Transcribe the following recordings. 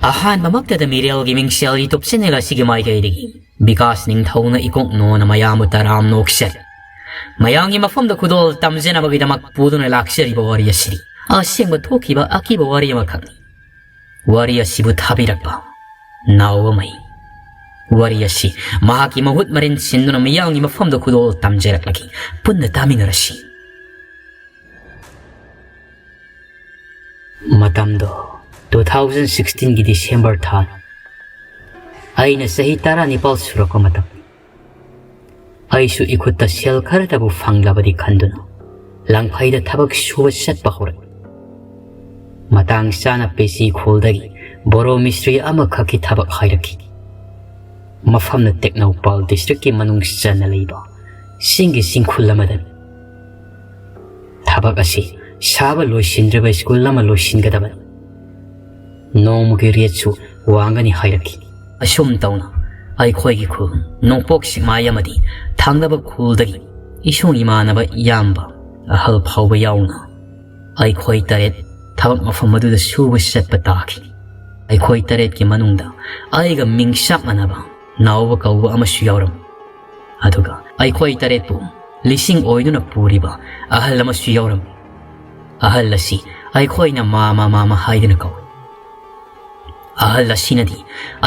ꯑꯍꯥꯟꯕꯃꯛꯇꯗ ꯃꯤꯔꯦꯜꯒꯤ ꯃꯤꯡꯁꯦꯜ ꯇꯨꯞꯁꯤꯟꯅꯤꯡ ꯑꯁꯤꯒꯤ ꯃꯥꯏꯀꯩꯗꯒꯤ ꯕꯤꯀꯥꯁ ꯅꯤꯡꯊꯧꯅ ꯏꯀꯣꯛꯅꯣꯅ ꯃꯌꯥꯝꯕꯨ ꯇꯔꯥꯝ ꯅꯣꯛꯆꯔꯤ ꯃꯌꯥꯝꯒꯤ ꯃꯐꯝꯗ ꯈꯨꯗꯣꯜ ꯇꯝꯖꯅꯕꯒꯤꯗꯃꯛ ꯄꯨꯗꯨꯅ ꯂꯥꯛꯆꯔꯤꯕ ꯋꯥꯔꯤ ꯑꯁꯤꯗꯤ ꯑꯁꯦꯡꯕ ꯊꯣꯛꯈꯤꯕ ꯑꯀꯤꯕ ꯋꯥꯔꯤ ꯑꯃꯈꯛꯅꯤ ꯋꯥꯔꯤ ꯑꯁꯤꯕꯨ ꯊꯥꯕꯤꯔꯛꯄ ꯅꯥꯎꯕꯃꯩ ꯋꯥꯔꯤ ꯑꯁꯤ ꯃꯍꯥꯛꯀꯤ ꯃꯍꯨꯠ ꯃꯔꯤꯟ ꯁꯤꯟꯗꯨꯅ ꯃꯤꯌꯥꯝꯒꯤ ꯃꯐꯝꯗ ꯈꯨꯗꯣꯜ ꯇꯝꯖꯔꯛꯂꯒꯤ ꯄꯨꯟꯅ ꯇꯥꯃꯤꯟꯅꯔꯁꯤ ꯃꯇꯝꯗꯣ 2016ꯒꯤ ꯗꯤꯁꯦꯝꯕꯔ ꯊꯥ ꯑꯩꯅ ꯆꯍꯤ 19 ꯁꯨꯔꯛꯄ ꯃꯇꯝ ꯑꯩꯁꯨ ꯏꯈꯨꯠꯇ ꯁꯦꯜ ꯈꯔꯇꯕꯨ ꯐꯪꯂꯕꯗꯤ ꯈꯟꯗꯨꯅ ꯂꯪꯐꯩꯗ ꯊꯕꯛ ꯁꯨꯕ ꯆꯠꯄ ꯍꯧꯔꯛꯏ ꯃꯇꯥꯡ ꯆꯥꯅ ꯄꯦꯆꯤ ꯈꯣꯜꯗꯒꯤ ꯕꯣꯔꯣ ꯃꯤꯁꯇ꯭ꯔꯤ ꯑꯃꯈꯛꯀꯤ ꯊꯕꯛ ꯍꯥꯏꯔꯛꯈꯤ ꯃꯐꯝꯅ ꯇꯦꯛꯅꯧꯄꯥꯜ ꯗꯤꯁꯇ꯭ꯔꯤꯛꯀꯤ ꯃꯅꯨꯡ ꯆꯟꯅ ꯂꯩꯕ ꯆꯤꯡꯒꯤ ꯆꯤꯡꯈꯨꯜ ꯑꯃꯗꯅꯤ ꯊꯕꯛ ꯑꯁꯤ ꯁꯥꯕ ꯂꯣꯏꯁꯤꯟꯗ꯭ꯔꯤꯕ ꯁ꯭ꯀꯨꯜ ꯑꯃ ꯂꯣꯏꯁꯤꯟꯒꯗꯕꯅꯤ ꯅꯣꯡꯃꯒꯤ ꯔꯦꯠꯁꯨ ꯋꯥꯡꯒꯅꯤ ꯍꯥꯏꯔꯛꯈꯤ ꯑꯁꯨꯝ ꯇꯧꯅ ꯑꯩꯈꯣꯏꯒꯤ ꯈꯨꯜ ꯅꯣꯡꯄꯣꯛ ꯁꯦꯛꯃꯥꯏ ꯑꯃꯗꯤ ꯊꯪꯅꯕ ꯈꯨꯜꯗꯒꯤ ꯏꯁꯨꯡ ꯏꯃꯥꯟꯅꯕ ꯏꯌꯥꯝꯕ ꯑꯍꯜ ꯐꯥꯎꯕ ꯌꯥꯎꯅ ꯑꯩꯈꯣꯏ 8 ꯊꯕꯛ ꯃꯐꯝ ꯑꯗꯨꯗ ꯁꯨꯕ ꯆꯠꯄ ꯇꯥꯈꯤ ꯑꯩꯈꯣꯏ 8ꯀꯤ ꯃꯅꯨꯡꯗ ꯑꯩꯒ ꯃꯤꯡ ꯆꯞ ꯃꯥꯟꯅꯕ ꯅꯥꯎꯕ ꯀꯧꯕ ꯑꯃꯁꯨ ꯌꯥꯎꯔꯝꯃꯤ ꯑꯗꯨꯒ ꯑꯩꯈꯣꯏ 8ꯄꯨ ꯂꯤꯁꯤꯡ ꯑꯣꯏꯗꯨꯅ ꯄꯨꯔꯤꯕ ꯑꯍꯜ ꯑꯃꯁꯨ ꯌꯥꯎꯔꯝꯃꯤ ꯑꯍꯜ ꯑꯁꯤ ꯑꯩꯈꯣꯏꯅ ꯃꯥꯃ ꯍꯥꯏꯗꯨꯅ ꯀꯧꯏ ꯑꯍꯜ ꯑꯁꯤꯅꯗꯤ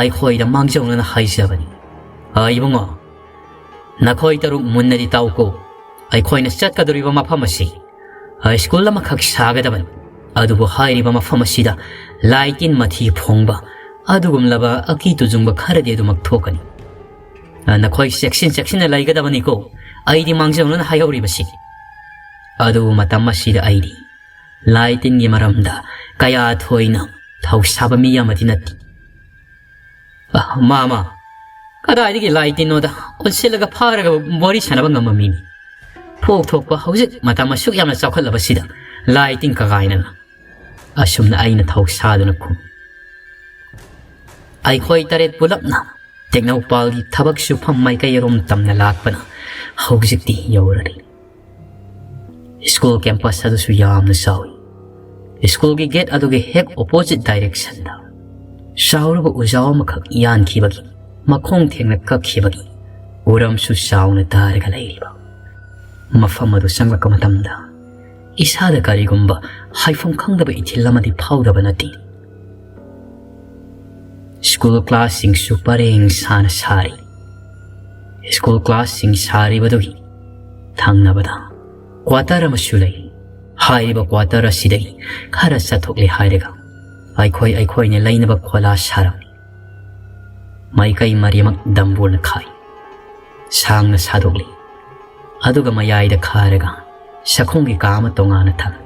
ꯑꯩꯈꯣꯏꯗ ꯃꯥꯡꯖꯧꯅꯅ ꯍꯥꯏꯖꯕꯅꯤ ꯏꯕꯨꯡꯉꯣ ꯅꯈꯣꯏ 6 ꯃꯨꯟꯅꯗꯤ ꯇꯥꯎꯀꯣ ꯑꯩꯈꯣꯏꯅ ꯆꯠꯀꯗꯧꯔꯤꯕ ꯃꯐꯝ ꯑꯁꯤ ꯁ꯭ꯀꯨꯜ ꯑꯃꯈꯛ ꯁꯥꯒꯗꯕꯅꯤ ꯑꯗꯨꯕꯨ ꯍꯥꯏꯔꯤꯕ ꯃꯐꯝ ꯑꯁꯤꯗ ꯂꯥꯏ ꯇꯤꯟ ꯃꯊꯤ ꯐꯣꯡꯕ ꯑꯗꯨꯒꯨꯝꯂꯕ ꯑꯀꯤ ꯇꯨꯖꯨꯡꯕ ꯈꯔꯗꯤ ꯑꯗꯨꯃꯛ ꯊꯣꯛꯀꯅꯤ ꯅꯈꯣꯏ ꯆꯦꯛꯁꯤꯟꯅ ꯂꯩꯒꯗꯕꯅꯤꯀꯣ ꯑꯩꯗꯤ ꯃꯥꯡꯖꯧꯅꯅ ꯍꯥꯏꯍꯧꯔꯤꯕꯁꯤ ꯑꯗꯨꯕꯨ ꯃꯇꯝ ꯑꯁꯤꯗ ꯑꯩꯗꯤ ꯂꯥꯏ ꯇꯤꯟꯒꯤ ꯃꯔꯝꯗ ꯀꯌꯥ ꯊꯣꯏꯅ ꯊꯧꯁꯥꯕ ꯃꯤ ꯑꯃꯗꯤ ꯅꯠꯇꯦ ꯃꯥꯃ ꯀꯗꯥꯏꯗꯒꯤ ꯂꯥꯏ ꯇꯤꯟꯅꯣꯗ ꯑꯣꯟꯁꯤꯜꯂꯒ ꯐꯥꯔꯒ ꯋꯥꯔꯤ ꯁꯥꯟꯅꯕ ꯉꯝꯕ ꯃꯤꯅꯤ ꯄꯣꯛ ꯊꯣꯛꯄ ꯍꯧꯖꯤꯛ ꯃꯇꯝ ꯑꯁꯨꯛ ꯌꯥꯝꯅ ꯆꯥꯎꯈꯠꯂꯕꯁꯤꯗ ꯂꯥꯏ ꯇꯤꯟ ꯀꯒꯥꯏꯅꯅ ꯑꯁꯨꯝꯅ ꯑꯩꯅ ꯊꯧꯁꯥꯗꯨꯅ ꯈꯨꯝ ꯑꯩꯈꯣꯏ 8 ꯄꯨꯂꯞꯅ ꯇꯦꯛꯅꯧꯄꯥꯜꯒꯤ ꯊꯕꯛ ꯁꯨꯐꯝ ꯃꯥꯏꯀꯩꯔꯣꯝ ꯇꯝꯅ ꯂꯥꯛꯄꯅ ꯍꯧꯖꯤꯛꯇꯤ ꯌꯧꯔꯔꯤ ꯁ꯭ꯀꯨꯜ ꯀꯦꯝꯄꯁ ꯑꯗꯨꯁꯨ ꯌꯥꯝꯅ ꯆꯥꯎꯏ ꯁ꯭ꯀꯨꯜꯒꯤ ꯒꯦꯠ ꯑꯗꯨꯒꯤ ꯍꯦꯛ ꯑꯣꯄꯣꯖꯤꯠ ꯗꯥꯏꯔꯦꯛꯁꯟꯗ ꯆꯥꯎꯔꯕ ꯎꯖꯥꯎ ꯑꯃꯈꯛ ꯌꯥꯟꯈꯤꯕꯒꯤ ꯃꯈꯣꯡ ꯊꯦꯡꯅ ꯀꯛꯈꯤꯕꯒꯤ ꯎꯔꯝꯁꯨ ꯆꯥꯎꯅ ꯇꯥꯔꯒ ꯂꯩꯔꯤꯕ ꯃꯐꯝ ꯑꯗꯨ ꯆꯪꯂꯛꯄ ꯃꯇꯝꯗ ꯏꯁꯥꯗ ꯀꯔꯤꯒꯨꯝꯕ ꯍꯥꯏꯐꯝ ꯈꯪꯗꯕ ꯏꯊꯤꯜ ꯑꯃꯗꯤ ꯐꯥꯎꯗꯕ ꯅꯠꯇꯦ ꯁ꯭ꯀꯨꯜ ꯀ꯭ꯂꯥꯁꯁꯤꯡꯁꯨ ꯄꯔꯦꯡ ꯁꯥꯅ ꯁꯥꯔꯤ ꯁ꯭ꯀꯨꯜ ꯀ꯭ꯂꯥꯁꯁꯤꯡ ꯁꯥꯔꯤꯕꯗꯨꯒꯤ ꯊꯪꯅꯕꯗ ꯀ꯭ꯋꯥꯇꯔ ꯑꯃꯁꯨ ꯂꯩ ꯍꯥꯏꯔꯤꯕ ꯀ꯭ꯋꯥꯇꯔ ꯑꯁꯤꯗꯒꯤ ꯈꯔ ꯆꯠꯊꯣꯛꯂꯦ ꯍꯥꯏꯔꯒ ꯑꯩꯈꯣꯏꯅ ꯂꯩꯅꯕ ꯈꯣꯂꯥ ꯁꯥꯔꯝꯃꯤ ꯃꯥꯏꯀꯩ ꯃꯔꯤꯃꯛ ꯗꯝꯕꯨꯔꯅ ꯈꯥꯏ ꯁꯥꯡꯅ ꯁꯥꯗꯣꯛꯂꯤ ꯑꯗꯨꯒ ꯃꯌꯥꯏꯗ ꯈꯥꯔꯒ ꯁꯈꯣꯡꯒꯤ ꯀꯥ ꯑꯃ ꯇꯣꯉꯥꯟꯅ ꯊꯝꯃꯤ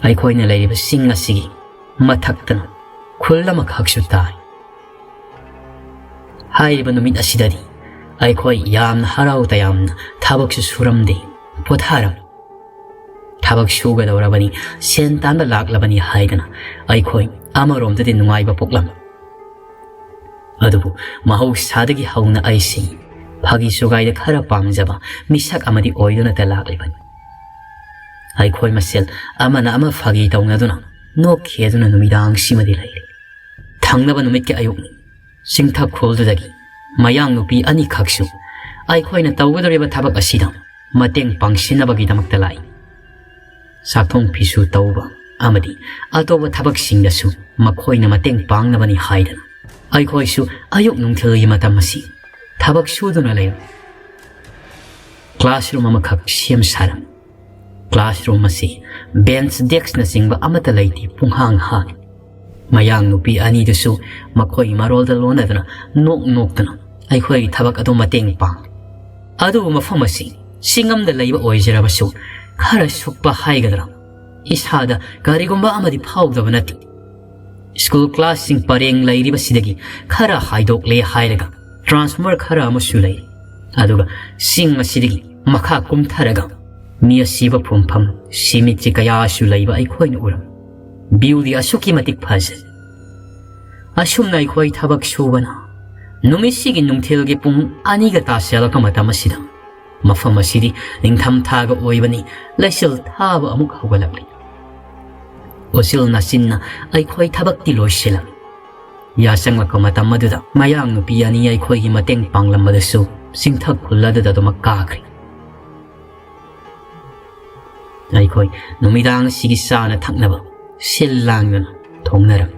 ꯑꯩꯈꯣꯏꯅ ꯂꯩꯔꯤꯕ ꯆꯤꯡ ꯑꯁꯤꯒꯤ ꯃꯊꯛꯇꯅ ꯈꯨꯜ ꯑꯃꯈꯛꯁꯨ ꯇꯥꯏ ꯍꯥꯏꯔꯤꯕ ꯅꯨꯃꯤꯠ ꯑꯁꯤꯗꯗꯤ ꯑꯩꯈꯣꯏ ꯌꯥꯝꯅ ꯍꯔꯥꯎ ꯇꯌꯥꯝꯅ ꯊꯕꯛꯁꯨ ꯁꯨꯔꯝꯗꯦ ꯄꯣꯊꯥꯔꯝꯃꯤ ꯊꯕꯛ ꯁꯨꯒꯗꯧꯔꯕꯅꯤ ꯁꯦꯟ ꯇꯥꯟꯕ ꯂꯥꯛꯂꯕꯅꯤ ꯍꯥꯏꯗꯅ ꯑꯩꯈꯣꯏ ꯑꯃꯔꯣꯝꯗꯗꯤ ꯅꯨꯡꯉꯥꯏꯕ ꯄꯣꯛꯂꯝꯃꯤ ꯑꯗꯨꯕꯨ ꯃꯍꯧꯁꯥꯗꯒꯤ ꯍꯧꯅ ꯑꯩꯁꯤ ꯐꯥꯒꯤ ꯁꯨꯒꯥꯏꯗ ꯈꯔ ꯄꯥꯝꯖꯕ ꯃꯤꯁꯛ ꯑꯃꯗꯤ ꯑꯣꯏꯗꯨꯅꯇ ꯂꯥꯛꯂꯤꯕꯅꯤ ꯑꯩꯈꯣꯏ ꯃꯁꯦꯜ ꯑꯃꯅ ꯑꯃ ꯐꯥꯒꯤ ꯇꯧꯅꯗꯨꯅ ꯅꯣꯛꯈꯦꯗꯨꯅ ꯅꯨꯃꯤꯗꯥꯡꯁꯤꯃꯗꯤ ꯂꯩꯔꯤ ꯊꯪꯅꯕ ꯅꯨꯃꯤꯠꯀꯤ ꯑꯌꯨꯛꯅꯤ ꯆꯤꯡꯊꯛ ꯈꯣꯜꯗꯨꯗꯒꯤ ꯃꯌꯥꯡ ꯅꯨꯄꯤ ꯑꯅꯤꯈꯛꯁꯨ ꯑꯩꯈꯣꯏꯅ ꯇꯧꯒꯗꯧꯔꯤꯕ ꯊꯕꯛ ꯑꯁꯤꯗ ꯃꯇꯦꯡ ꯄꯥꯡꯁꯤꯟꯅꯕꯒꯤꯗꯃꯛꯇ ꯂꯥꯛꯏ ꯆꯥꯛꯊꯣꯡ ꯐꯤꯁꯨ ꯇꯧꯕ ꯑꯃꯗꯤ ꯑꯇꯣꯞꯄ ꯊꯕꯛꯁꯤꯡꯗꯁꯨ ꯃꯈꯣꯏꯅ ꯃꯇꯦꯡ ꯄꯥꯡꯅꯕꯅꯤ ꯍꯥꯏꯗꯅ ꯑꯩꯈꯣꯏꯁꯨ ꯑꯌꯨꯛ ꯅꯨꯡꯊꯤꯜꯒꯤ ꯃꯇꯝ ꯑꯁꯤ ꯊꯕꯛ ꯁꯨꯗꯨꯅ ꯂꯩꯔꯝꯃꯤ ꯀ꯭ꯂꯥꯁꯔꯨꯝ ꯑꯃꯈꯛ ꯁꯦꯝ ꯁꯥꯔꯝꯃꯤ ꯀ꯭ꯂꯥꯁꯔꯨꯝ ꯑꯁꯤ ꯕꯦꯟꯆ ꯗꯦꯛꯁꯅꯆꯤꯡꯕ ꯑꯃꯠꯇ ꯂꯩꯇꯦ ꯄꯨꯡꯍꯥꯡ ꯍꯥꯡꯏ ꯃꯌꯥꯡ ꯅꯨꯄꯤ ꯑꯅꯤꯗꯨꯁꯨ ꯃꯈꯣꯏꯒꯤ ꯃꯔꯣꯜꯗ ꯂꯣꯟꯅꯗꯨꯅ ꯅꯣꯛꯇꯨꯅ ꯑꯩꯈꯣꯏꯒꯤ ꯊꯕꯛ ꯑꯗꯨ ꯃꯇꯦꯡ ꯄꯥꯡꯏ ꯑꯗꯨꯕꯨ ꯃꯐꯝ ꯑꯁꯤ ꯆꯤꯡ ꯑꯃꯗ ꯂꯩꯕ ꯑꯣꯏꯖꯔꯕꯁꯨ खर सुक्पा हाइगदरा इसादा करिगुम्बा अमदि फाउदबा नति स्कूल क्लास सिंग परेंग लैरिबा सिदगी खर हाइदोकले हाइरगा ट्रांसफर खर अमसु लै अदुगा सिंग मसिदगी मखा कुमथरगा मी असिबा फुमफम सिमिति कयासु लैबा अइखोइन उरम ब्यूदी असुकी मतिक फाजे असुमना अइखोइ थबक सुबना नुमिसिगी नुंथेलगी पुंग अनिगा तासेलका मतम असिदा मफम असिदी निंगथम थागा ओइबनी लैसल थाबा अमुक हौगलकली usil na sin na aikhoi thabak ti loisila yasang ka matam maduda mayang nupi ani aikhoi gi mateng panglam madasu singthak khulada da domak kakri aikhoi numidang sigi sana thaknaba sillangan thongnaram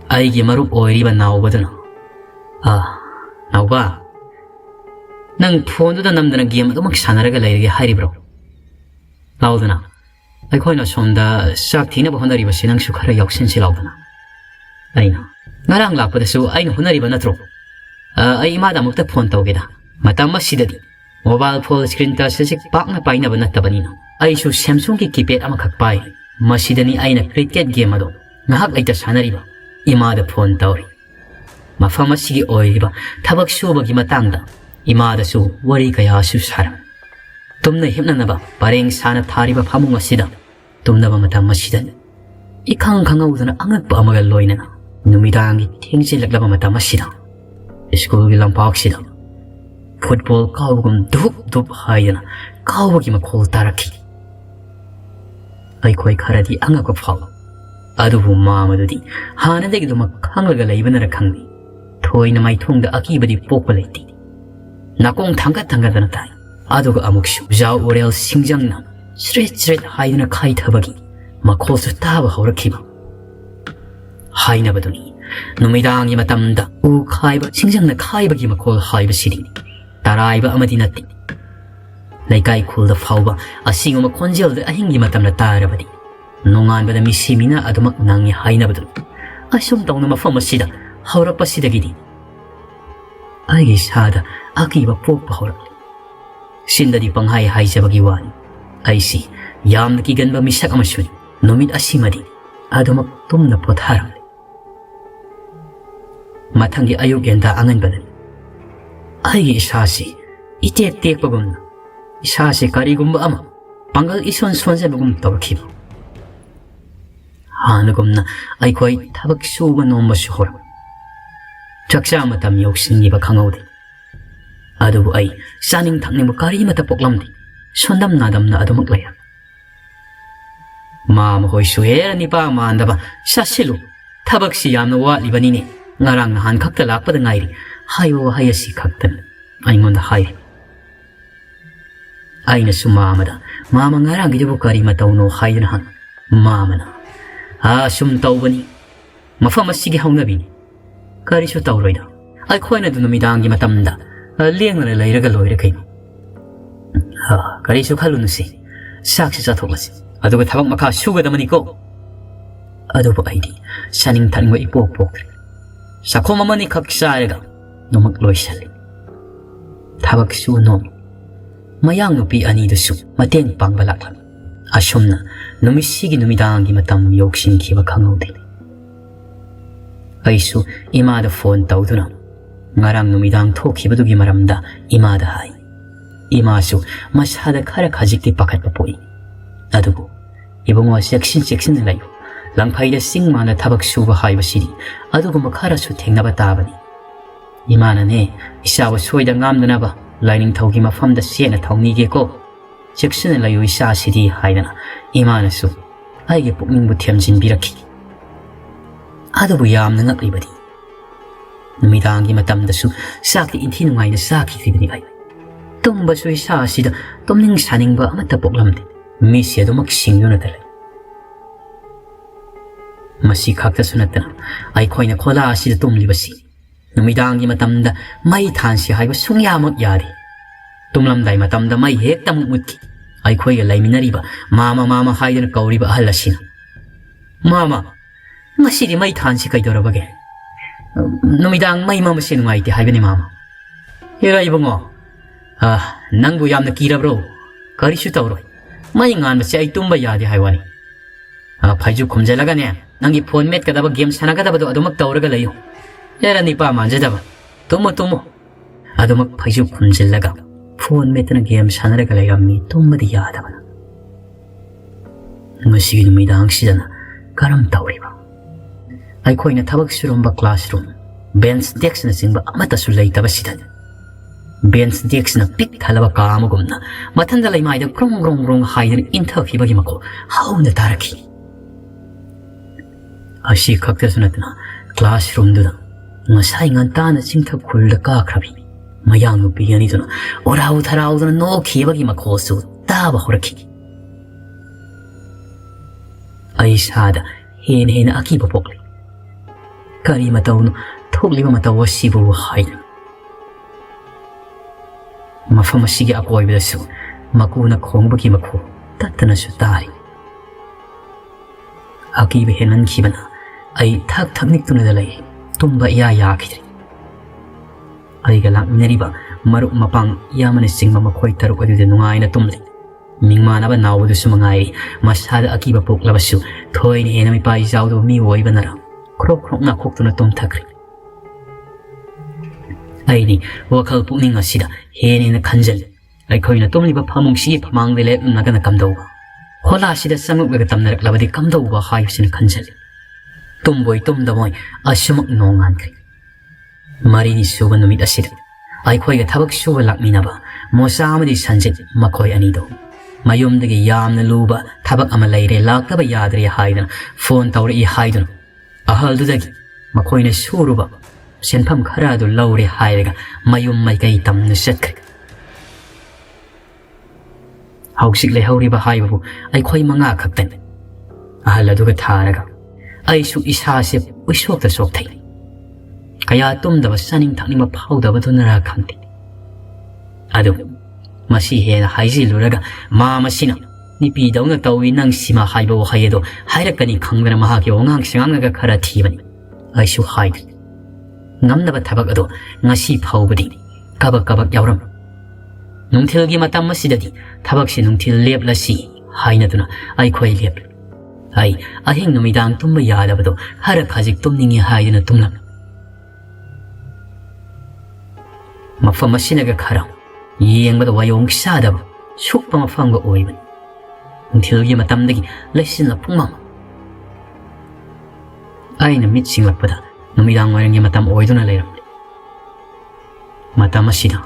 aigi marup oiriba nawbaduna nawba nang phone da namdana game adumak sanaraga lairige haribro laudana aikhoi somda sak thinaba honariba sinangsu khara yauksinsi laudana aina ngarang lakpadasu aina honariba natro ai imada mukta phone tawgeda matam masidadi mobile phone screen touch sik pakna painaba nattabanina aisu Samsung ki keypad amakhak pai masidani aina cricket game ado ngahak aita sanariba imada phone tawri mafam asigi oiriba thabak subagi matangda imadasu wari kaya su saram tumna himnanaba pareng sana thariba phamung asida tumnaba matam asidan ikhang khangawdana angakpa amaga loinana numidangi thengsilaklaba matam asida school gi lampak sida football kawgum dup hayana kawgi makhol taraki aikhoi kharadi angakpa phaw adubu mamadudi hanadegi duma khanglaga leibanara khangni thoina mai thongda akibadi pokpa leiti nakong thangdana tai aduga amuksu jaw orel singjangna straight haiduna khai thabagi makhosu taba hawrakhiba haina baduni numidangi matamda u khaiba singjangna khaibagi makhol haiba siri taraiba amadi natti laikai khulda fawba asinguma khonjel da ahingi matamna tarabadi nongan bada misimina adumak nangi haina badu asum tawna mafam asida hawrapa sidagidi ai sada akiba pokpa hawrak sindadi panghai haijabagi wani aisi yamna kiganba misak amasuni numit asimadi adumak tumna potharam mathangi ayuk yenda angan badani ai isasi itek tek bagumna isasi karigumba ama pangal ison sonse bagum tawkiba hanagumna aikhoi thabak suba nomba suhor chaksa matam yoksingiba khangawde adubu ai saning thakning kari mata poklamdi sondam nadamna adumak laya mama hoi suhera ni pa mandaba sasilu thabak si yamna watlibani ne ngarang nahan khakta lakpada ngairi hayo hayasi khaktan aingonda hai aina sumamada mama ngarang gidu kari mata uno haidna han mamana sum tawbani mafam asigi hawnabini kari su tawroida ai khoina du numidangi matamda lengna leiraga loira kaino kari su khalunusi saksi chathogasi aduga thabak makha sugadamani ko adubu aidi saning thanwa ipok pokri sakhom amani khak sarega nomak loisali thabak su nom mayang nupi ani dusu mateng pangbalaklam asumna numisigi numidangi matam yoksin khiba khangawde aisu imada phone tawduna ngarang numidang thokhibadugi maramda imada hai imasu masada khara khajikti pakhatpa poi adubu ibungo section layu langphaida singmana thabak suba haiba siri adugu makhara su thengnaba tabani imana ne isawa soida ngamdana ba lining thaugi mafamda sena thawni ge ko section layu isa siri haidana imana su aige pukning bu thiamjin birakhi adubu yamna ngaklibadi numidangi matamdasu sakti inthi nungaina sakhi ribani ai tumba su isa sida tumning saningba amata poklamde misi adumak singyuna dala masi khakta sunatana ai khoina khola asida tumlibasi numidangi matamda mai thansi haiba sungyamak yari tumlamdai matamda mai hekta mutki ai khoiga laiminariba mama haidana kauriba ahalasina mama ngasidi mai thansi kaidorabage numidang mai mama sinungaiti haibani mama hera ibongo nangbu yamna kirabro karisu tawroi mai ngan basi ai tumba yadi haiwani phaju khumjalagane nangi phone met kadaba game sanagadaba adumak tawraga layo hera nipa manjadaba tumo adumak phaju khumjallaga phone metna game sanaraga layammi tummadi yadabana ngasigi numidang sidana karam tawriba ai khoina thabak surumba classroom bench desk na singba amata su leitaba sidan bench desk na pik thalaba kamagumna mathanda laimaida grong haidana intha phibagi mako hauna taraki ꯑꯁꯤ ꯈꯛꯇꯁꯨ ꯅꯠꯇꯅ ꯀ꯭ꯂꯥꯁꯔꯨꯝꯗꯨꯗ ꯉꯁꯥꯏ ꯉꯟꯇꯥꯅ ꯆꯤꯡꯊꯛ ꯈꯨꯜꯗ ꯀꯥꯈ꯭ꯔꯕꯤ ꯃꯌꯥꯡ ꯅꯨꯄꯤ ꯑꯅꯤꯗꯨꯅ ꯑꯣꯔꯥꯎ ꯊꯔꯥꯎꯗꯨꯅ ꯅꯣꯛꯈꯤꯕꯒꯤ ꯃꯈꯣꯜꯁꯨ ꯇꯥꯕ ꯍꯧꯔꯛꯈꯤ꯫ ꯑꯩ ꯏꯁꯥꯗ ꯍꯦꯟꯅ ꯑꯀꯤꯕ ꯄꯣꯛꯂꯤ꯫ ꯀꯔꯤ ꯃꯇꯧꯅꯣ ꯊꯣꯛꯂꯤꯕ ꯃꯇꯧ ꯑꯁꯤꯕꯨ ꯍꯥꯏꯗꯨꯅ ꯃꯐꯝ ꯑꯁꯤꯒꯤ ꯑꯀꯣꯏꯕꯗꯁꯨ ꯃꯀꯨꯅ ꯈꯣꯡꯕꯒꯤ ꯃꯈꯣꯜ ꯇꯠꯇꯅꯁꯨ ꯇꯥꯔꯤ꯫ ꯑꯀꯤꯕ ꯍꯦꯟꯃꯟꯈꯤꯕꯅ ꯑꯩ ꯊꯛ ꯅꯤꯛꯇꯨꯅ ꯂꯩ꯫ ꯇꯨꯝꯕ ꯏꯌꯥ ꯌꯥꯈꯤꯗ꯭ꯔꯦ꯫ ꯑꯩꯒ ꯂꯥꯛꯃꯤꯟꯅꯔꯤꯕ ꯃꯔꯨꯞ ꯃꯄꯥꯡ ꯌꯥꯝꯅꯆꯤꯡꯕ ꯃꯈꯣꯏ ꯇꯔꯨꯛ ꯑꯗꯨꯗ ꯅꯨꯡꯉꯥꯏꯅ ꯇꯨꯝꯂꯤ꯫ ꯃꯤꯡꯃꯥꯟꯅꯕ ꯅꯥꯎꯕꯗꯨꯁꯨ ꯃꯉꯥꯏꯔꯤ ꯃꯁꯥꯗ ꯑꯀꯤꯕ ꯄꯣꯛꯂꯕꯁꯨ ꯊꯣꯏꯅ ꯍꯦꯟꯅ ꯃꯤꯄꯥ ꯏꯆꯥꯎꯗꯕ ꯃꯤ ꯑꯣꯏꯕꯅꯔ ꯈ꯭ꯔꯣꯛ ꯈ꯭ꯔꯣꯛ ꯅꯥꯈꯣꯛꯇꯨꯅ ꯇꯨꯝꯊꯈ꯭ꯔꯦ꯫ ꯑꯩꯗꯤ ꯋꯥꯈꯜ ꯄꯨꯛꯅꯤꯡ ꯑꯁꯤꯗ ꯍꯦꯟꯅ ꯈꯟꯖꯜꯂꯤ꯫ ꯑꯩꯈꯣꯏꯅ ꯇꯨꯝꯂꯤꯕ ꯐꯃꯨꯡꯁꯤꯒꯤ ꯐꯃꯥꯡꯗ ꯂꯦꯞꯂꯝꯂꯒꯅ ꯀꯝꯗꯧꯕ, ꯍꯣꯂꯥꯁꯤꯗ ꯆꯪꯉꯛꯂꯒ ꯇꯝꯅꯔꯛꯂꯕꯗꯤ ꯀꯝꯗꯧꯕ ꯍꯥꯏꯕꯁꯤꯅ ꯈꯟꯖꯜꯂꯤ꯫ ꯇꯨꯝꯕꯣꯏ ꯇꯨꯝꯗꯕꯣꯏ ꯑꯁꯨꯃꯛ ꯅꯣꯡꯉꯥꯟꯈ꯭ꯔꯦ꯫ ꯃꯔꯤꯅꯤ ꯁꯨꯕ ꯅꯨꯃꯤꯠ ꯑꯁꯤꯗ ꯑꯩꯈꯣꯏꯒ ꯊꯕꯛ ꯁꯨꯕ ꯂꯥꯛꯃꯤꯟꯅꯕ ꯃꯣꯆꯥ ꯑꯃꯗꯤ ꯁꯟꯖꯤꯠ ꯃꯈꯣꯏ ꯑꯅꯤꯗꯣ ꯃꯌꯨꯝꯗꯒꯤ ꯌꯥꯝꯅ ꯂꯨꯕ ꯊꯕꯛ ꯑꯃ ꯂꯩꯔꯦ ꯂꯥꯛꯇꯕ ꯌꯥꯗ꯭ꯔꯦ ꯍꯥꯏꯗꯨꯅ ꯐꯣꯟ ꯇꯧꯔꯛꯏ ꯍꯥꯏꯗꯨꯅ ꯑꯍꯜꯗꯨꯗꯒꯤ ꯃꯈꯣꯏꯅ ꯁꯨꯔꯨꯕ ꯁꯦꯟꯐꯝ ꯈꯔ ꯑꯗꯨ ꯂꯧꯔꯦ ꯍꯥꯏꯔꯒ ꯃꯌꯨꯝ ꯃꯥꯏꯀꯩ ꯇꯝꯅ ꯆꯠꯈ꯭ꯔꯦ꯫ ꯍꯧꯖꯤꯛ ꯂꯩꯍꯧꯔꯤꯕ ꯍꯥꯏꯕꯕꯨ ꯑꯩꯈꯣꯏ 5 ꯈꯛꯇꯅꯤ꯫ ꯑꯍꯜ ꯑꯗꯨꯒ ꯊꯥꯔꯒ ꯑꯩꯁꯨ ꯏꯁꯥꯁꯦ ꯎꯏꯁꯣꯛꯇ ꯆꯣꯛꯊꯩ꯫ ꯀꯌꯥ ꯇꯨꯝꯗꯕ ꯆꯥꯅꯤꯡ ꯊꯛꯅꯤꯡꯕ ꯐꯥꯎꯗꯕꯗꯨꯅꯔ ꯈꯪꯗꯦ꯫ ꯑꯗꯨ ꯃꯁꯤ ꯍꯦꯟꯅ ꯍꯥꯏꯖꯤꯜꯂꯨꯔꯒ ꯃꯁꯤꯅ ꯅꯨꯄꯤꯗꯧꯅ ꯇꯧꯏ ꯅꯪ ꯁꯤꯃ ꯍꯥꯏꯕ ꯋꯥꯍꯩ ꯑꯗꯣ ꯍꯥꯏꯔꯛꯀꯅꯤ ꯈꯪꯗꯅ ꯃꯍꯥꯛꯀꯤ ꯋꯥꯉꯥꯡ ꯁꯉꯥꯡꯅꯒ ꯈꯔ ꯊꯤꯕꯅꯤ꯫ ꯑꯩꯁꯨ ꯍꯥꯏꯗ꯭ꯔꯦ꯫ ꯉꯝꯅꯕ ꯊꯕꯛ ꯑꯗꯣ ꯉꯁꯤ ꯐꯥꯎꯕꯗꯤ ꯀꯕꯛ ꯌꯥꯎꯔꯝꯃꯤ꯫ ꯅꯨꯡꯊꯤꯜꯒꯤ ꯃꯇꯝ ꯑꯁꯤꯗꯗꯤ ꯊꯕꯛꯁꯤ ꯅꯨꯡꯊꯤꯜ ꯂꯦꯞꯂꯁꯤ ꯍꯥꯏꯅꯗꯨꯅ ꯑꯩꯈꯣꯏ ꯂꯦꯞꯂꯦ꯫ ꯑꯩ ꯑꯍꯤꯡ ꯅꯨꯃꯤꯗꯥꯡ ꯇꯨꯝꯕ ꯌꯥꯗꯕꯗꯣ ꯈꯔ ꯈꯖꯤꯛ ꯇꯨꯝꯅꯤꯡꯉꯤ ꯍꯥꯏꯗꯨꯅ ꯇꯨꯝꯂꯝꯃꯤ꯫ ꯃꯐꯝ ꯑꯁꯤꯅꯒ ꯈꯔ ꯌꯦꯡꯕꯗ ꯋꯥꯌꯣꯡ ꯆꯥꯗꯕ ꯁꯨꯛꯄ ꯃꯐꯝꯒ ꯑꯣꯏꯕꯅꯤ꯫ ꯅꯨꯡꯊꯤꯜꯒꯤ ꯃꯇꯝꯗꯒꯤ ꯂꯩꯆꯤꯜꯅ ꯄꯨꯡꯃꯝ꯫ ꯑꯩꯅ ꯃꯤꯠ ꯁꯤꯡꯂꯛꯄꯗ ꯅꯨꯃꯤꯗꯥꯡ ꯋꯥꯏꯔꯝꯒꯤ ꯃꯇꯝ ꯑꯣꯏꯗꯨꯅ ꯂꯩꯔꯝꯂꯦ꯫ ꯃꯇꯝ ꯑꯁꯤꯗ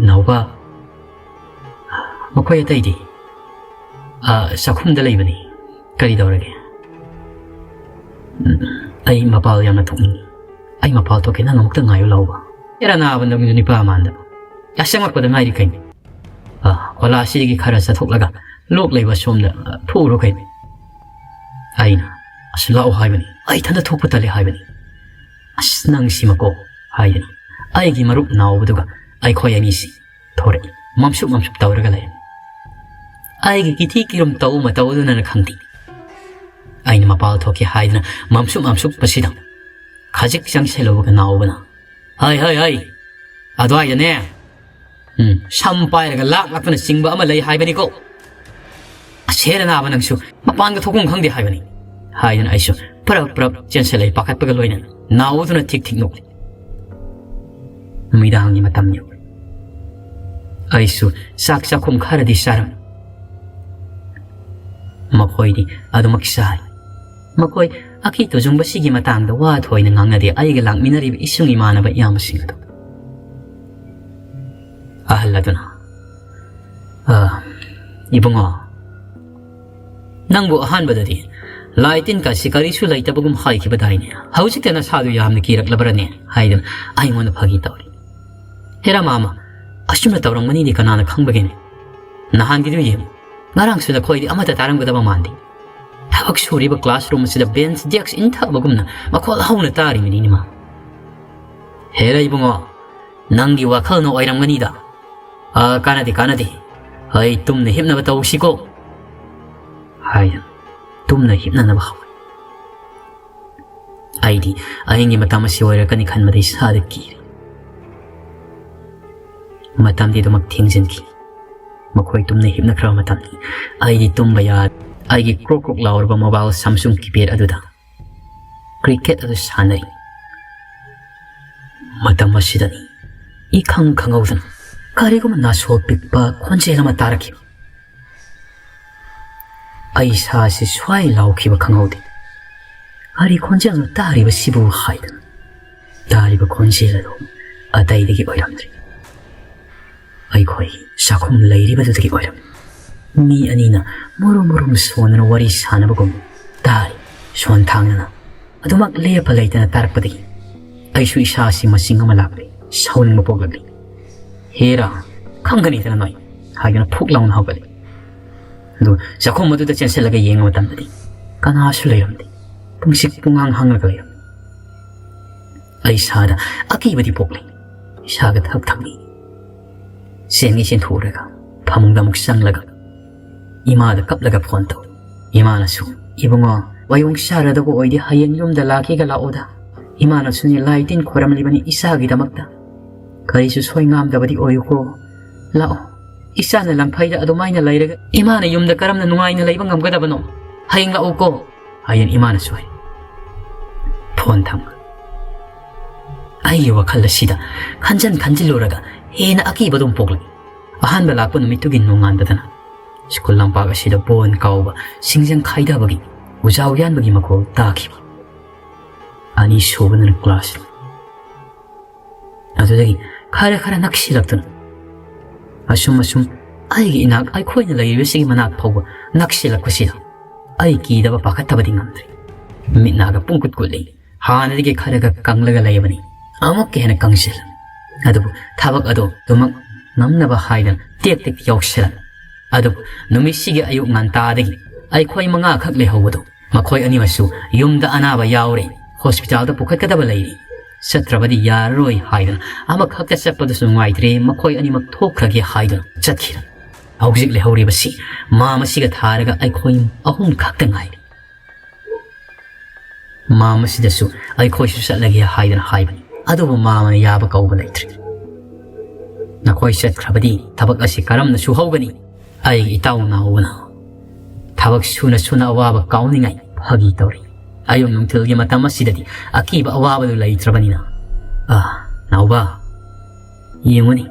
ꯅꯥꯎꯕ ꯃꯈꯣꯏ ꯑꯇꯩꯗꯤ ꯆꯥꯛꯈꯨꯝꯗ ꯂꯩꯕꯅꯤ꯫ ꯀꯔꯤ ꯇꯧꯔꯒꯦ? ꯑꯩ ꯃꯄꯥꯜ ꯌꯥꯝꯅ ꯊꯣꯛꯅꯤꯡꯉꯤ꯫ ꯑꯩ ꯃꯄꯥꯜ ꯊꯣꯛꯀꯦ, ꯅꯪ ꯑꯃꯨꯛꯇ ꯉꯥꯏꯌꯨ ꯂꯥꯎꯕ꯫ ꯑꯦꯔꯥ ꯅꯥꯕ ꯅꯪꯁꯨ ꯅꯤꯄꯥ ꯃꯥꯟꯗꯕ ꯆꯪꯉꯛꯄꯗ ꯉꯥꯏꯔꯤ ꯀꯩꯅꯣ? ꯍꯣꯂꯥꯁꯤꯗꯒꯤ ꯈꯔ ꯆꯠꯊꯣꯛꯂꯒ ꯂꯣꯛ ꯂꯩꯕ ꯁꯣꯝꯗ ꯊꯣꯛꯎꯔꯣ ꯀꯩꯅꯣ? ꯑꯩꯅ ꯂꯥꯛꯑꯣ ꯍꯥꯏꯕꯅꯤ, ꯑꯩ ꯏꯊꯟꯇ ꯊꯣꯛꯄ ꯇꯜꯂꯦ ꯍꯥꯏꯕꯅꯤ꯫ ꯅꯪ ꯁꯤꯃꯀꯣ ꯍꯥꯏꯗꯅ ꯑꯩꯒꯤ ꯃꯔꯨꯞ ꯅꯥꯎꯕꯗꯨꯒ ꯑꯩꯈꯣꯏ ꯑꯅꯤꯁꯤ ꯊꯣꯔꯛꯏ꯫ ꯃꯝꯁꯨꯞ ꯇꯧꯔꯒ ꯂꯩ꯫ ꯑꯩꯒꯤ ꯀꯤꯊꯤ ꯀꯤꯔꯨꯝ ꯇꯧꯗꯨꯅ ꯈꯪꯗꯦ꯫ ꯑꯩꯅ ꯃꯄꯥꯜ ꯊꯣꯛꯀꯦ ꯍꯥꯏꯗꯅ ꯃꯝꯁꯨꯞ ꯃꯁꯤꯗ ꯈꯖꯤꯛ ꯆꯪꯁꯤꯜꯂꯨꯕꯒ ꯅꯥꯎꯕꯅ ꯍꯩ ꯑꯗꯨꯋꯥꯏꯗꯅꯦ ꯁꯝ ꯄꯥꯏꯔꯒ ꯂꯥꯛꯇꯨꯅ ꯆꯤꯡꯕ ꯑꯃ ꯂꯩ ꯍꯥꯏꯕꯅꯤꯀꯣ꯫ ꯁꯦꯔ ꯅꯥꯕ ꯅꯪꯁꯨ ꯃꯄꯥꯟꯒ ꯊꯣꯛꯐꯝ ꯈꯪꯗꯦ ꯍꯥꯏꯕꯅꯤ ꯍꯥꯏꯗꯅ ꯑꯩꯁꯨ ꯄꯔꯞ ꯆꯦꯟꯁꯤꯜꯂꯛꯏ ꯄꯥꯈꯠꯄꯒ ꯂꯣꯏꯅꯅ꯫ ꯅꯥꯎꯕꯗꯨꯅ ꯊꯤꯛ ꯅꯣꯛꯂꯤ꯫ ꯅꯨꯃꯤꯗꯥꯡꯒꯤ ꯃꯇꯝ ꯌꯧꯔꯦ꯫ ꯑꯩꯁꯨ ꯆꯥꯛ ꯆꯥꯛꯈꯨꯝ ꯈꯔꯗꯤ ꯆꯥꯔꯝꯃꯤ꯫ ꯃꯈꯣꯏꯗꯤ ꯑꯗꯨꯃꯛ ꯆꯥꯏ꯫ ꯃꯈꯣꯏ ꯑꯀꯤ ꯇꯨꯖꯨꯡꯕꯁꯤꯒꯤ ꯃꯇꯥꯡꯗ ꯋꯥ ꯊꯣꯏꯅ ꯉꯥꯡꯅꯗꯦ ꯑꯩꯒ ꯂꯥꯛꯃꯤꯟꯅꯔꯤꯕ ꯏꯁꯨꯡ ꯏꯃꯥꯟꯅꯕ ꯏꯌꯥꯝꯕꯁꯤꯡ ꯑꯗꯨ꯫ ꯑꯍꯜ ꯑꯗꯨꯅ ꯏꯕꯨꯡꯉꯣ, ꯅꯪꯕꯨ ꯑꯍꯥꯟꯕꯗꯗꯤ ꯂꯥꯏ ꯇꯤꯟ ꯀꯥꯁꯤ ꯀꯔꯤꯁꯨ ꯂꯩꯇꯕꯒꯨꯝ ꯍꯥꯏꯈꯤꯕꯗꯥꯏꯅꯦ, ꯍꯧꯖꯤꯛꯇ ꯅꯁꯥꯗꯨ ꯌꯥꯝꯅ ꯀꯤꯔꯛꯂꯕ꯭ꯔꯅꯦ ꯍꯥꯏꯗꯅ ꯑꯩꯉꯣꯟꯗ ꯐꯥꯒꯤ ꯇꯧꯔꯤ꯫ ꯍꯦꯔꯥ ꯃꯥꯃ, ꯑꯁꯨꯝꯅ ꯇꯧꯔꯝꯒꯅꯤꯗꯤ ꯀꯅꯥꯅ ꯈꯪꯕꯒꯦꯅꯦ? ꯅꯍꯥꯟꯒꯤꯗꯨ ꯌꯦꯡꯉꯨ, ꯉꯔꯥꯡꯁꯨ ꯅꯈꯣꯏꯗꯤ ꯑꯃꯠꯇ ꯇꯥꯔꯝꯒꯗꯕ ꯃꯥꯟꯗꯦ꯫ ꯊꯕꯛ ꯁꯨꯔꯤꯕ ꯀ꯭ꯂꯥꯁꯔꯨꯝ ꯑꯁꯤꯗ ꯕꯦꯟꯆ ꯗꯦꯛꯁ ꯏꯟꯊꯕꯒꯨꯝꯅ ꯃꯈꯣꯜ ꯍꯧꯅ ꯇꯥꯔꯤꯕꯅꯤꯅꯦ ꯃꯥ꯫ ꯍꯦꯔꯥ ꯏꯕꯨꯡꯉꯣ, ꯅꯪꯒꯤ ꯋꯥꯈꯜꯅ ꯑꯣꯏꯔꯝꯒꯅꯤꯗ꯫ ꯀꯥꯟꯅꯗꯦ, ꯑꯩ ꯇꯨꯝꯅ ꯍꯤꯞꯅꯕ ꯇꯧꯁꯤꯀꯣ ꯍꯥꯏꯗꯅ ꯇꯨꯝꯅ ꯍꯤꯞꯅꯅꯕ ꯍꯧꯏ꯫ ꯑꯩꯗꯤ ꯑꯍꯤꯡꯒꯤ ꯃꯇꯝ ꯑꯁꯤ ꯑꯣꯏꯔꯛꯀꯅꯤ ꯈꯟꯕꯗ ꯏꯁꯥꯗ ꯀꯤꯔꯤ꯫ ꯃꯇꯝꯗꯤ ꯑꯗꯨꯃꯛ ꯊꯦꯡꯖꯤꯟꯈꯤ꯫ ꯃꯈꯣꯏ ꯇꯨꯝꯅ ꯍꯤꯞꯅꯈ꯭ꯔꯕ ꯃꯇꯝꯗꯤ ꯑꯩꯗꯤ ꯇꯨꯝꯕ ꯌꯥꯗꯦ꯫ ꯑꯩꯒꯤ ꯀ꯭ꯔꯣꯛ ꯂꯥꯎꯔꯕ ꯃꯣꯕꯥꯏꯜ ꯁꯥꯝꯁꯨꯡ ꯀꯤꯄꯦꯗ ꯑꯗꯨꯗ ꯀ꯭ꯔꯤꯀꯦꯠ ꯑꯗꯨ ꯁꯥꯟꯅꯔꯤ꯫ ꯃꯇꯝ ꯑꯁꯤꯗꯅꯤ ꯏꯈꯪ ꯈꯪꯍꯧꯗꯅ ꯀꯔꯤꯒꯨꯝꯕ ꯅꯥꯁꯣꯜ ꯄꯤꯛꯄ ꯈꯣꯟꯖꯦꯜ ꯑꯃ ꯇꯥꯔꯛꯈꯤꯕ꯫ ꯑꯩ ꯏꯁꯥꯁꯤ ꯁ꯭ꯋꯥꯏ ꯂꯥꯎꯈꯤꯕ ꯈꯪꯍꯧꯗꯦ꯫ ꯀꯔꯤ ꯈꯣꯟꯖꯦꯜꯅꯣ ꯇꯥꯔꯤꯕꯁꯤꯕꯨ ꯍꯥꯏꯗꯅ ꯇꯥꯔꯤꯕ ꯈꯣꯟꯖꯦꯜ ꯑꯗꯨ ꯑꯇꯩꯗꯒꯤ ꯑꯣꯏꯔꯝꯗ꯭ꯔꯦ, ꯑꯩꯈꯣꯏꯒꯤ ꯆꯥꯛꯈꯨꯝ ꯂꯩꯔꯤꯕꯗꯨꯗꯒꯤ ꯑꯣꯏꯔꯝꯃꯤ꯫ ꯃꯤ ꯑꯅꯤꯅ ꯃꯨꯔꯨꯝ ꯁꯣꯟꯗꯨꯅ ꯋꯥꯔꯤ ꯁꯥꯟꯅꯕꯒꯨꯝ ꯇꯥꯔꯤ꯫ ꯁꯣꯟꯊꯥꯡꯅꯅ ꯑꯗꯨꯃꯛ ꯂꯦꯞꯄ ꯂꯩꯇꯅ ꯇꯥꯔꯛꯄꯗꯒꯤ ꯑꯩꯁꯨ ꯏꯁꯥꯁꯤ ꯃꯁꯤꯡ ꯑꯃ ꯂꯥꯛꯂꯦ ꯁꯥꯎꯅꯤꯡꯕ ꯄꯣꯛꯂꯛꯂꯤ ꯍꯦꯔꯥ ꯈꯪꯒꯅꯤꯗꯅ ꯅꯣꯏ ꯍꯥꯏꯗꯨꯅ ꯐꯨꯛ ꯂꯥꯎꯅ ꯍꯧꯒꯠꯂꯤ ꯑꯗꯨ ꯆꯥꯛꯈꯨꯝ ꯑꯗꯨꯗ ꯆꯦꯟꯁꯤꯜꯂꯒ ꯌꯦꯡꯕ ꯃꯇꯝꯗꯗꯤ ꯀꯅꯥꯁꯨ ꯂꯩꯔꯝꯗꯦ ꯄꯨꯡꯁꯤꯛ ꯄꯨꯡꯍꯥꯡ ꯍꯥꯡꯂꯒ ꯂꯩꯔꯝꯃꯤ ꯑꯩ ꯏꯁꯥꯗ ꯑꯀꯤꯕꯗꯤ ꯄꯣꯛꯂꯤ ꯏꯁꯥꯒ ꯊꯛ ꯊꯛꯅꯤ ꯆꯦꯟꯊꯣꯛꯎꯔꯒ ꯐꯃꯨꯡꯗ ꯑꯃꯨꯛ ꯆꯪꯂꯒ 이마다 깝라가 폰토 이마나수 이봉어 와용 샤라다고 어디 하얀 욤다 라키가 라오다 이마나수니 라이틴 코람리바니 이사하기다 막다 가이수 소잉암다바디 어이고 라오 이사는 랑파이다 아도마이나 라이라가 이마나 욤다 까람나 누아이나 라이방 감가다바노 하잉 라오고 하얀 이마나수 폰탕 아이와 칼라시다 간질로라가 헤나 아키바돈 뽀글리 아한바 라꼬 누미투긴 농안다다나 스쿨 lampak asida bon kauba singjang khaidabagi ujawianbagi mako takiba ani sobanan class adudagi khara naksilaktan asum aigi inak ai khoina lairwesigi manak phawba naksilakpasida ai kidaba pakhatabadi ngamdri mitnaga pungkut kulli hanadigi kharaga kanglaga laybani amok hena kangsil adubu thabak ado tumak namnaba haidan tek yawsela अदब नुमिसिगे अयुक ngantadagi ai khoi manga khak le hawado makhoi ani masu yumda anaba yaure hospital da pukhatkadaba leiri satrabadi yaroi haidan ama khakta sapadu sungaitre makhoi ani mak thokrage haidan chathira aujik le hawri basi mama siga tharaga ai khoi ahum khakta ngai mama sidasu ai khoi su satlage haidan haibani adubu mama yaba kauba leitre nakhoi satkrabadi tabak asi karamna su hawgani ai itau nauna tabak suna awaba kauningai phagi tori ayong nungthilgi matama sidadi akiba awaba du leitrabanina nauba yengoni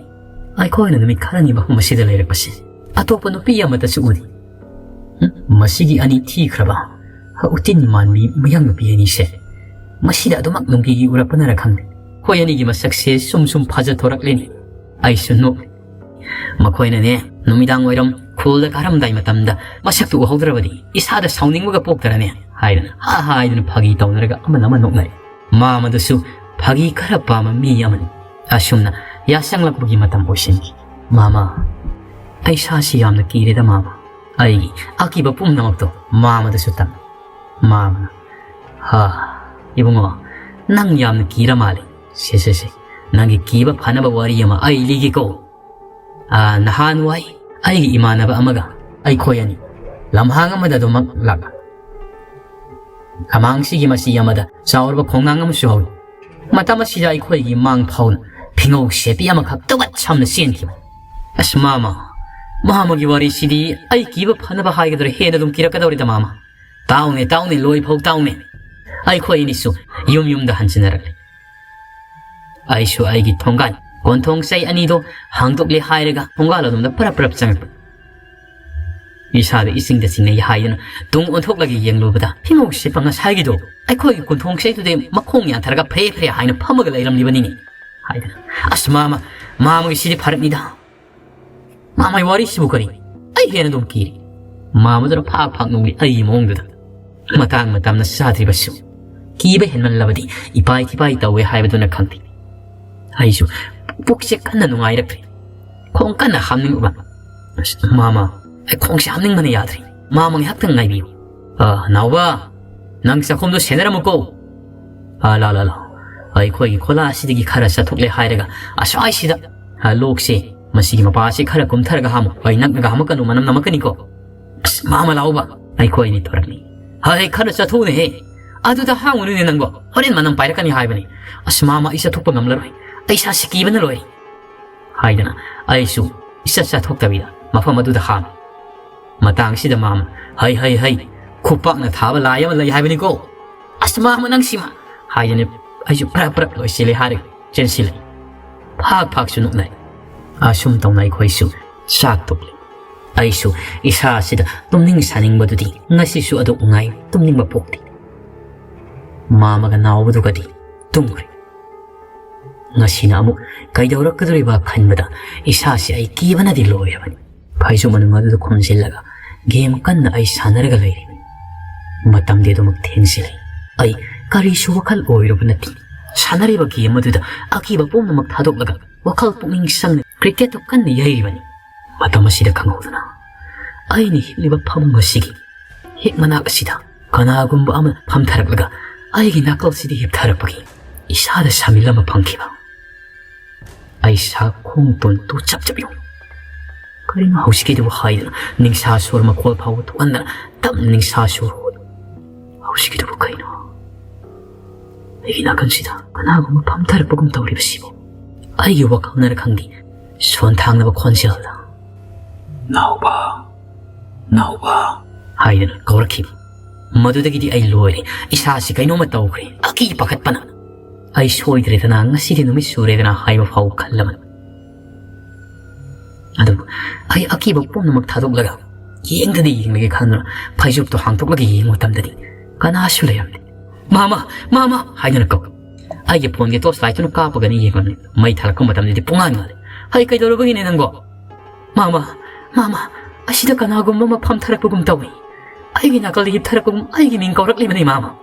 ai khoina numi kharani ba masida leirakpasi atopa nupi amata su udi masigi ani thikraba ha utin manmi mayang nupi ani se masida adumak nunggi gi urapana rakhang khoyani gi masakse sum phaja thorakleni ai sunno makoina ne numidang oiram khulda karamdai matamda masaktu uhodravadi isada sauningmuga poktarane haidana haidana phagi taunaraga amana noknai mamadasu phagi khara pama mi amani asumna yasanglakbugi matam oisingi mama ai sasi yamna kireda mama ai akiba pumnamakto mamadasu tam mama ha ibungo nang yamna kira male se nangi kiba phanaba wari yama ai ligi ko nahan wai ai imanaba amaga ai khoyani lamhang amada domak laga amang sigi masi yamada chaurba khongang am shu matama sida ai khoi gi mang phaun phingau shepi ama khak tawat chamna sen ki asmama mahamagi wari sidi ai kiba phanaba haigadre hena dum kirakadori da mama taune loi phau taune ai khoi ni su yum da hanchinarak ai su ai gi thongan konthong sai ani do hangdok le hairaga hongal adum da parap chang isada ising da singai haidana tung onthok lagi yenglubada phingok se panga saigi do ai khoi konthong sai tu de makhong ya tharaga phre haina phamaga leiram libani ni haidana asmama mama gi sidi pharak da mama wari sibu kari ai hena dum kiri mama da phak nungli ai mong da matam na satri basu kiba henman labadi ipai thipai tawe haibaduna khangti aisu pukse kanna nungairakri khong kanna hamning uba mama ai khong se hamning mane yadri mama ngi haktang ngai biu nauba nang sakhom do senaramuko la ai khoi khola sidigi khara sa thokle hairaga asai sida lokse masigi mapa se khara kumtharaga hamu ai naknaga hamakanu manam namakani ko mama lauba ai khoi ni thorakni hai khara sa thune he aduda hangunu ne nangbo horen manam pairakani haibani mama isa thokpa ngamlaroi ai sa sikibana loi haidana aisu isa sa thoktabida mafam aduda ham matang sida mama hai khupak na thaba layam lai haibani ko asma manang sima haidane aisu pra loi sile hari chensile phak sunuk nai asum tawnai khoisu sak tokle aisu isa sida tumning saning badudi ngasi su adu ngai tumning ba pokti mama ga nawbudu gadi tumri ngasina amuk kaidaurakadoriba khanbada isasi ai kibanadi loyabani phaisu manung adu khonsillaga game kanna ai sanaraga leiribani Matamde do magtengsilay. Ay karisu wakal oiro banati. Sanariba game aduda akiba pumna magthadok laga wakal puming sang cricket of kan yayribani. Matamasida kanghodana. Ay ni liba pamung asigi. Hik manak asida. Kanagumba ama pamtarak laga. Ay ginakal sidi hiptarapagi. Isada samilama pangkiba. Ay sa kongton tu chap-chap yung. Kaya nga hausikidi wakay na ning sasur makual pawatuan na tam ning sasur hod. Hausikidi wakay na. Ay ginagansida. Kanagumba pamtarak pagum tawribasibo. Ay wakal na rakanggi. Suantang na bakwansiyalda. Nauba. Hay na kaurakib. Madudagidi ay loire. Isasi kayo matawkri. Aki pakat pa na. Ay soydre na nga sige numisure na hay mafaw kalaman. Ado, ay akibag po na magtadog laga. Yeng dadi yung lagi kanra. Paisuk to hangtok lagi yung utam dadi. Kanasyo layam di. Mama! Hay na nagkaw. Ay yapon gito slide to nakapagani yung may talakong matam dadi pungan nga. Hay kayo dorobagin inang go. Mama! Asida ka na agong mamapam tarapagong tawi. Ay ginakalihip tarapagong ay giming kaurak lima ni mama.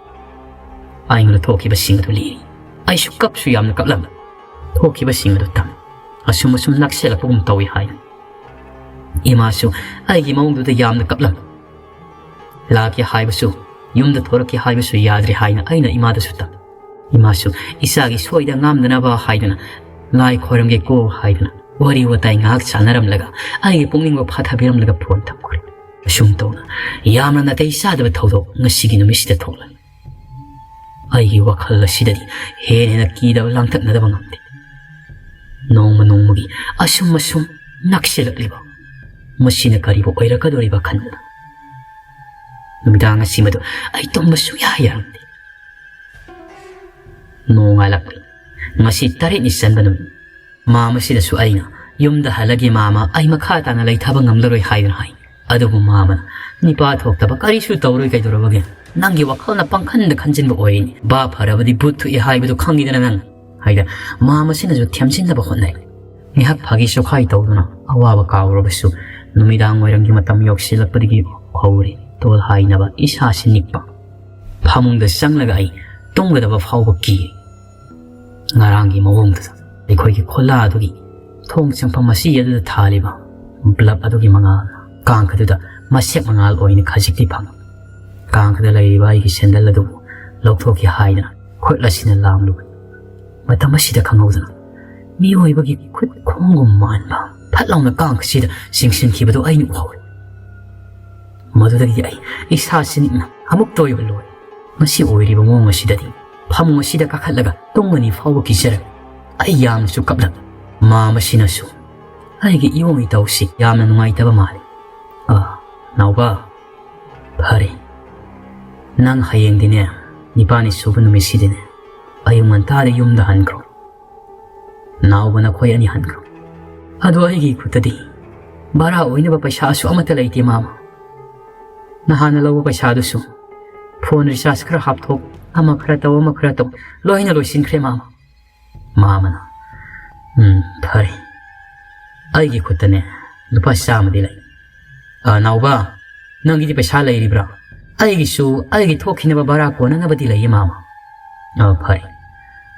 Ay nga toki ba singa to liri. Ay sukap suyam na kaplam. Toki ba singa to tam. Asum naksela pagong tawi hay. Imasu ay gimawang do yam na kaplam. Laki hay basu. Yung da toraki hay basu yadri hay na ay na imada sutam. Imasu isagi soyda ngam na ba hay na. Lai koram ge ko hay na. Wari watay ngak sanaram laga. Ay pungning mo patabiram laga puwan tapkuri. Asum to na. Yam na natay sada ba tawdo nga sige numisida toklan. Ay wakal la sidadi. Hene na kidaw lang tak na dabang amdi. Nong mugi. Asum naksilak liba. Masina karibo ay rakadori ba kanna. Numida nga simado ay itong masuyayarang. Nong alak rin. Masitari ni San Banum. Mama sila su ay na. Yung dahalagi mama ay makata na lay tabang amlaroy hay na hay. Ado mo mama na. Nipatok tabak arisu tauroy kay dorobagin. Nanggi wakal na pangkanda kanjin mo oy. Ba para ba di buto ihay ba do kangi na nang. Hay da mama sila su tiyamsin na ba konay. Nihak pagisok hay tawdo na. Awawa kauro ba su. Numidang wairang gimatamyok sila padigi kauri. Tol hay na ba isa sinikpa. Pamong da sang laga ay tungga da ba faw ba ki. Ngarangi mawong da. Ikoy ki kola adogi. Tong siyang pamasiya da taliba. Blab adogi mga kangka da masyak mga aloy ni kajik di pang. Kangka da lay iba iki sendal da do. Lokto ki hay na. Kwet la sinalam lugan. Matamasida kangaw da na. Miyo ibagi kwet kongong maan ba. Patlaw na kangka sida sing kiba do ay nukaw. Madudagi ay isa sinik na hamuk toyo baloy. Masi oy riba mo masida di. Pamong masida kakalaga tunga ni fawa kisara. Ay yam su kaplang. Mama sinasu. Ay gi iwong itaw si yam na nungay taba mali. Nauba. Pare. Nang hayeng din niya. Nipani suba numisi din niya. Ayong mantari yung dahan ko. Nauba na koy anihan ko. Ado ay gi kutadi. Bara oy na ba pa siya asu amatalay ti mama. Nahanalaw pa siya su. Phone recharge kara haptok. Amakrataw. Loy na loy sinkre mama. Mama na. Pare. Ay gi kutane. Lupa siya amadilay. Nauba. Nang giti pa siya lay libra. Ay gi su. Ay gi toki na babara ko na nabadilay mama. Pare.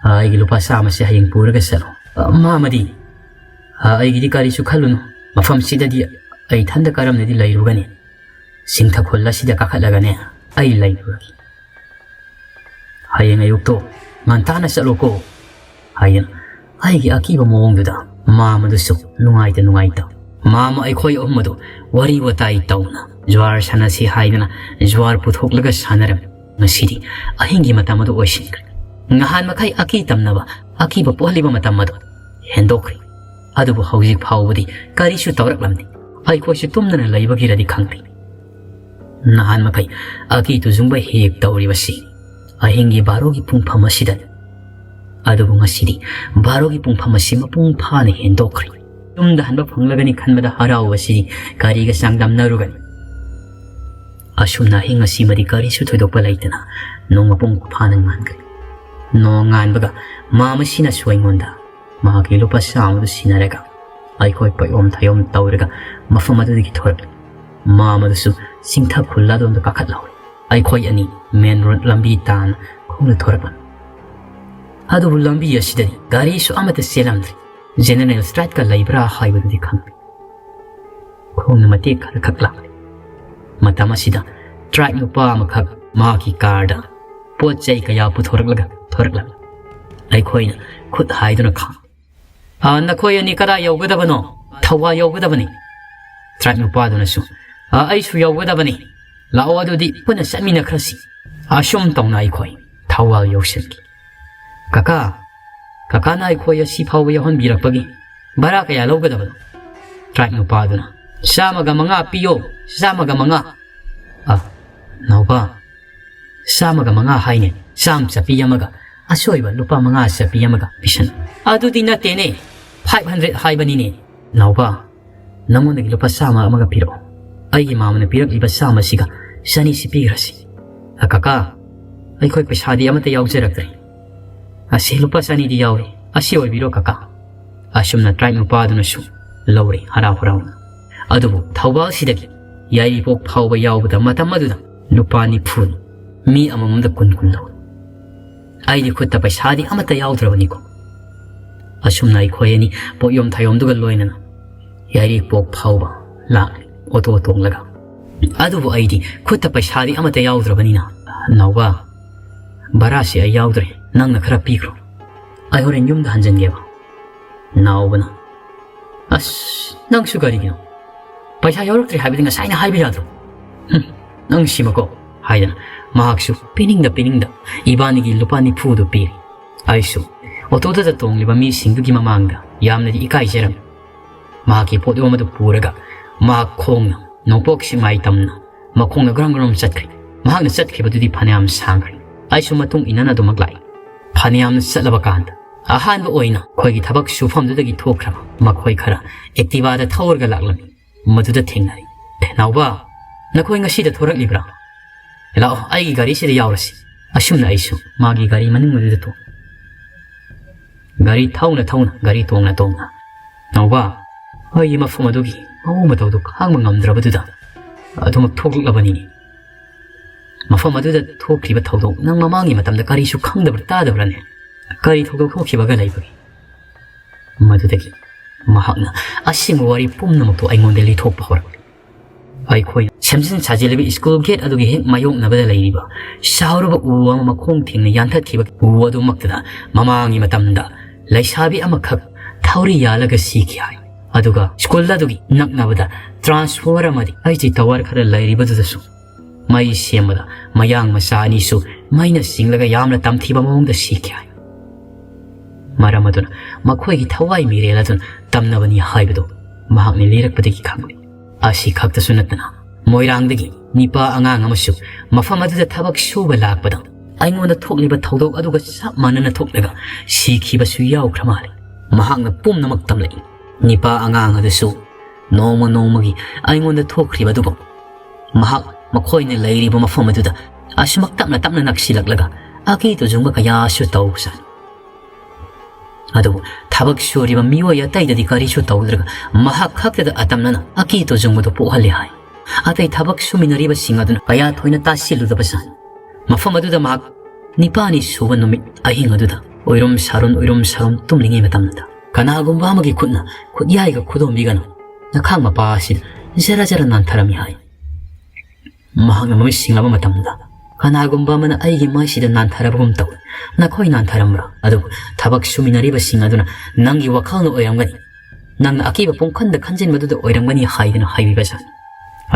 Ay gi lupa siya amasya hayang pura kasalo. Mama di. Ay gi di kari su kalun. Mafam sida di. Ay tanda karam na di lay rugani. Singta kola sida kakalaga niya. Ay lay rugani. Hayang ayuk to. Mantana sa loko. Hayang. Ay gi akiba moong duda. Mama duso. Nungay ta. Mama ay koy umado. Wari watay taw na. Jwar sana si hay na. Jwar puthok laga sanaram. Ngasidi. Ahingi matamado o sinkri. Ngahan makay akitam na ba. Akiba po haliba matamado. Hendokri. Ado po hausik pawadi. Karisu tawrak lamni. Ay koy si tumna na layba gira di kangri. Nahan makay akito zumbay hiyip tawri basi. Ahingi barogi pung pamasidan. Ado po ngasidi. Barogi pung pamasi mapung pani hendokri. Dahan ba panglagani kanmada haraw basi kariga sangdam narugan. Asum na hinga si madi karisu toydok balay na. Nung mapung panang ngangri. Nung ngan baga mama sinasway ngonda. Makakilo pa sa amado sinaraga. Ay ko'y payom tayom tawraga mafamado di kitorag. Mama dusu singta kula doon do kakatlaw. ai khoi ani main road lambi tan khongna thorakla adu lambi asidani gari su amata selamdri general strat ka laibra haibadu di khang khongna mate khar khakla matama sida track nu pa ma khak ma ki karda pot chai ka ya pu thorakla ai khoi na khut haiduna khang na khoi ani kada yogadabano thawa yogadabani track nu pa duna su ai su yogadabani lao adu di puna samina khrasi ashum tong na ai khoi thawa yoshaki kaka na ai khoi si phaw ya hon birak pagi bara ka ya logadabano track nu pa duna samaga manga piyo samaga manga nauba samaga manga haine sam chapi yamaga asoiba lupa manga chapi yamaga pisan adu di na tene 500 haibani ne nauba namon gi lupa sama amaga piro ai gi mamana pirak liba sama siga sani sipi grasi akaka ai khoi paisa di amata yaw jerak tri asi lupa sani di yaw asi oi biro kaka asumna try nu pa duna su lawri hara hurau adubu thawbal sidagi yai pok phawba yawbada matam aduda lupani phun mi amamda kun law ai di khutta paisa di amata yawdrabani ko asumna ai khoyani poyom thayom duga loina yai pok phawba la oto tong laga adubu ai di khutta paisa di amata yawdrabani na nawba barasi ai yawdre nangna khara pikro ai horen yumda hanjangeba nawbana nang sugarigino paisa yawroktre haibidi nga saina haibi yadro nang simako haidana mahaksu piningda ibanigi lupani phudu piri aisu otoda da tongliba mi singdugi mamangda yamna di ikai jeram mahaki podu amadu puraga mahak khongna nopok simai tamna makhongna grang chatkri mahakna chatkibadu di phanayam sangri aisu matung inana do maglai phanayam chatlaba kanda ahanba oina khoigi thabak sufamdudagi thokraba makhoi khara activa da thawrga laklami maduda thengnari nauba nakhoi ngasi da thorak libra lao ai gari sida yawrasi asumna aisu magi gari maning maduda to gari thawna gari tongna nauba ai mafum adugi ma tawdu khangma ngamdrabaduda adumak thoklabani mafam aduda thokriba thawdu nang mamangi matamda gari su khangdabra tadabrane gari thawdu khokhibaga laibagi madudagi mahakna asim wari pumnamakto aingonde lithokpa horak ai khoi semjin sajelebi school gate adugi hek mayok nabada lairiba shauruba uwa makhong thingna yantha thiba uwa du maktada mamangi matamda laisabi amakhak thauri yalaga sikhi hai aduga school adugi naknabada transfer amadi aiji tawar khara lairiba dudasu mai semada mayang masani su maina singlaga yamna tamthiba mongda sikhi hai maramaduna makhoi thawai mireladun tamnabani haibado mahakni lirakpadagi khangli asi khakta sunatna moirangdagi nipa angang amasu mafam aduda thabak suba lakpada aingonda thokliba thawdok aduga sap manana thoklaga sikhiba su yawkramali mahakna pumnamak tamlai nipa angang adasu nongmagi aingonda thokriba dugo mahak makhoina lairiba mafam aduda asumak tamna naksilaklaga aki to jungba kaya su tawsan adubu thabak suriba miwa yataidadi karisu tawdraga mahak khaktada atamnana aki to jungmudo pohali hai atai thabak suminariba singaduna kaya thoina tasiludabasa mafam aduda mahak nipani suba numit ahing aduda oirom saron tumlingi matamnada kanagumba amagi khutna khudyaiga khudombigana nakhang mapasi jara nantharami hai mahak namami singlaba matamda kanagumba mana aigi maisida nantharabagum taw nakhoi nantharamra adu thabak suminariba singaduna nangi wakhalno oiramgani nangna akiba pongkhanda khanjin maduda oiramgani haidana haibibasan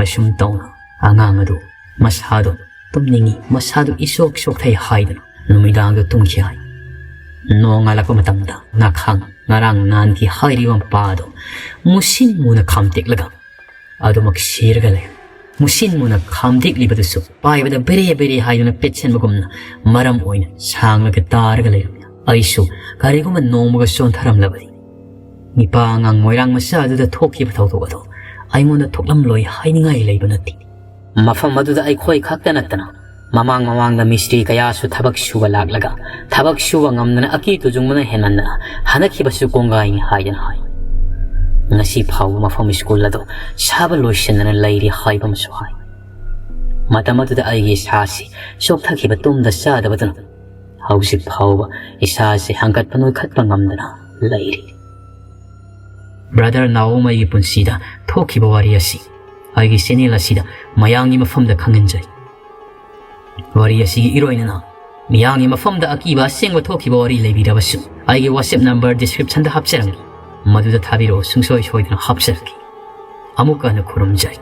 asum tawna angang adu masado tumningi masado isok thai haidana numidangda tumki hai nongalakpa matamda nakhang ngarang nanti hairiba pado musin muna khamteklaga adu mak sirga le musin muna khamdik libadusu paibada bere haiduna petchen bagumna maram oina sanglaga targa le aisu kariguma nomuga sontharam labadi nipa ngang moirang masa aduda thokki bathawdo aingonda thoklam loi hainingai leibanati mafam aduda ai khoi khakta natana mamangda mistri kaya su thabak suba laklaga thabak suba ngamna aki tu jungmana henanna hanakhi basu kongai hayan hai ngasi phau mafam school lado saba loishanna lairi haibam su hai ꯃꯇꯝ ꯑꯗꯨꯗ ꯑꯩꯒꯤ ꯏꯁꯥꯁꯤ ꯆꯣꯛꯊꯈꯤꯕ ꯇꯨꯝꯗ ꯆꯥꯗꯕꯗꯨꯅ ꯍꯧꯖꯤꯛ ꯐꯥꯎꯕ ꯏꯁꯥꯁꯤ ꯍꯪꯒꯠꯄ ꯅꯣꯏꯈꯠꯄ ꯉꯝꯗꯅ ꯂꯩꯔꯤ. Brother ꯅꯥꯎꯃꯩꯒꯤ ꯄꯨꯟꯁꯤꯗ ꯊꯣꯛꯈꯤꯕ ꯋꯥꯔꯤ ꯑꯁꯤ ꯑꯩꯒꯤ ꯆꯦꯅꯦꯜ ꯑꯁꯤꯗ ꯃꯌꯥꯝꯒꯤ ꯃꯐꯝꯗ ꯈꯪꯍꯟꯖꯔꯤ. ꯋꯥꯔꯤ ꯑꯁꯤꯒꯤ ꯏꯔꯣꯏꯅꯅ ꯃꯤꯌꯥꯝꯒꯤ ꯃꯐꯝꯗ ꯑꯀꯤꯕ ꯑꯁꯦꯡꯕ ꯊꯣꯛꯈꯤꯕ ꯋꯥꯔꯤ ꯂꯩꯕꯤꯔꯕꯁꯨ ꯑꯩꯒꯤ WhatsApp ꯅꯝꯕꯔ ꯗꯤꯁꯀ꯭ꯔꯤꯞꯁꯟꯗ ꯍꯥꯞꯆꯔꯝꯃꯤ. ꯃꯗꯨꯗ ꯊꯥꯕꯤꯔꯛꯑꯣ, ꯁꯨꯡꯁꯣꯏ ꯁꯣꯏꯗꯅ ꯍꯥꯞꯆꯔꯛꯀꯦ. ꯑꯃꯨꯛꯀ ꯍꯟꯅ ꯈꯨꯔꯨꯝꯖꯔꯤ.